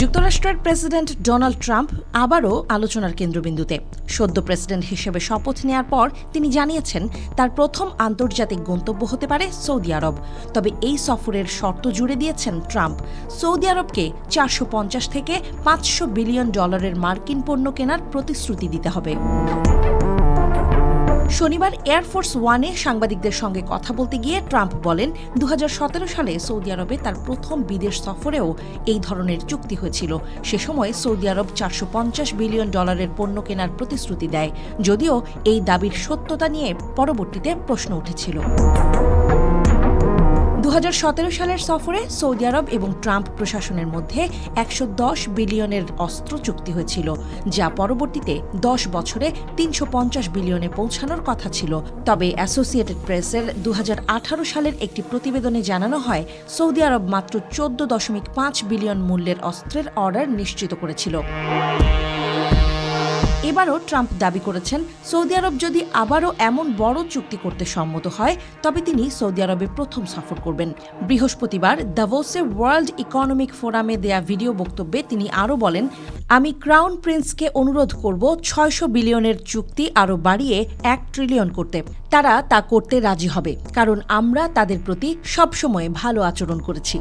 যুক্তরাষ্ট্রের president Donald Trump আবারও আলোচনার কেন্দ্রবিন্দুতে। সদ্য প্রেসিডেন্ট হিসেবে শপথ নেয়ার পর তিনি জানিয়েছেন তার প্রথম আন্তর্জাতিক গন্তব্য হতে পারে সৌদি আরব। তবে এই সফরের শর্ত জুড়ে দিয়েছেন ট্রাম্প। সৌদি আরবকে 450 থেকে 500 বিলিয়ন ডলারের মার্কিন পণ্য কেনার প্রতিশ্রুতি দিতে হবে। শনিবার এয়ারফোর্স ওয়ানে সাংবাদিকদের সঙ্গে কথা বলতে গিয়ে ট্রাম্প বলেন 2017 সালে সৌদি আরবে তার প্রথম বিদেশ সফরেও এই ধরনের চুক্তি হয়েছিল। সে সময় সৌদি আরব 450 বিলিয়ন ডলারের পণ্য কেনার প্রতিশ্রুতি দেয়, যদিও এই দাবির সত্যতা নিয়ে পরবর্তীতে প্রশ্ন উঠেছিল। 2017 সালের সফরে সৌদি আরব এবং ট্রাম্প প্রশাসনের মধ্যে 110 বিলিয়নের অস্ত্র চুক্তি হয়েছিল, যা পরবর্তীতে 10 বছরে 350 বিলিয়নে পৌঁছানোর কথা ছিল। তবে অ্যাসোসিয়েটেড প্রেসের 2018 সালের একটি প্রতিবেদনে জানানো হয় সৌদি আরব মাত্র 14.5 বিলিয়ন মূল্যের অস্ত্রের অর্ডার নিশ্চিত করেছিল। এবারও ট্রাম্প দাবি করেছেন সৌদি আরব যদি আবারও এমন বড় চুক্তি করতে সম্মত হয় তবে তিনি সৌদি আরবে প্রথম সফর করবেন। বৃহস্পতিবার দাভোসে ওয়ার্ল্ড ইকোনমিক ফোরামে দেয়া ভিডিও বক্তব্যে তিনি আরও বলেন, আমি ক্রাউন প্রিন্সকে অনুরোধ করব 600 বিলিয়নের চুক্তি আরও বাড়িয়ে 1 ট্রিলিয়ন করতে। তারা তা করতে রাজি হবে, কারণ আমরা তাদের প্রতি সবসময় ভালো আচরণ করেছি।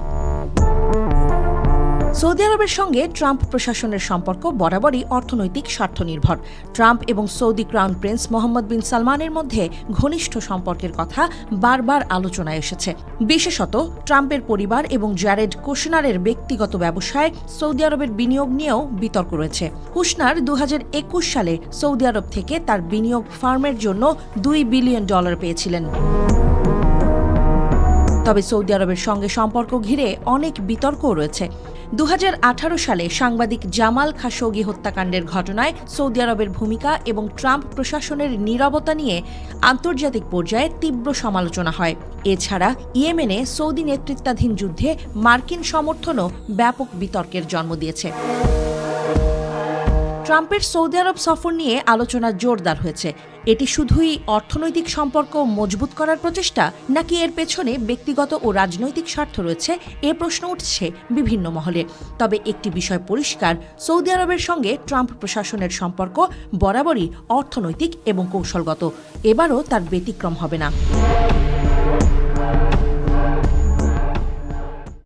সৌদি আরবের সঙ্গে ট্রাম্প প্রশাসনের সম্পর্ক বরাবরই অর্থনৈতিক স্বার্থ নির্ভর। ট্রাম্প এবং সৌদি ক্রাউন প্রিন্স মোহাম্মদ বিন সালমানের মধ্যে ঘনিষ্ঠ সম্পর্কের কথা বারবার আলোচনায় এসেছে। বিশেষত ট্রাম্পের পরিবার এবং জ্যারেড কুশনারের ব্যক্তিগত ব্যবসায় সৌদি আরবের বিনিয়োগ নিয়েও বিতর্ক রয়েছে। কুশনার 2021 সালে সৌদি আরব থেকে তার বিনিয়োগ ফার্মের জন্য $2 বিলিয়ন পেয়েছিলেন। তবে সৌদি আরবের সঙ্গে সম্পর্ক ঘিরে অনেক বিতর্কও রয়েছে। 2018 সালে সাংবাদিক জামাল খাশোগি হত্যাকাণ্ডের ঘটনায় সৌদি আরবের ভূমিকা এবং ট্রাম্প প্রশাসনের নীরবতা নিয়ে আন্তর্জাতিক পর্যায়ে তীব্র সমালোচনা হয়। এছাড়া ইয়েমেনে সৌদি নেতৃত্বাধীন যুদ্ধে মার্কিন সমর্থনও ব্যাপক বিতর্কের জন্ম দিয়েছে। ট্রাম্পের সৌদি আরব সফর নিয়ে আলোচনা জোরদার হয়েছে। এটি শুধুই অর্থনৈতিক সম্পর্ক মজবুত করার প্রচেষ্টা, নাকি এর পেছনে ব্যক্তিগত ও রাজনৈতিক স্বার্থ রয়েছে, এ প্রশ্ন উঠছে বিভিন্ন মহলে। তবে একটি বিষয় পরিষ্কার, সৌদি আরবের সঙ্গে ট্রাম্প প্রশাসনের সম্পর্ক বরাবরই অর্থনৈতিক এবং কৌশলগত। এবারও তার ব্যতিক্রম হবে না।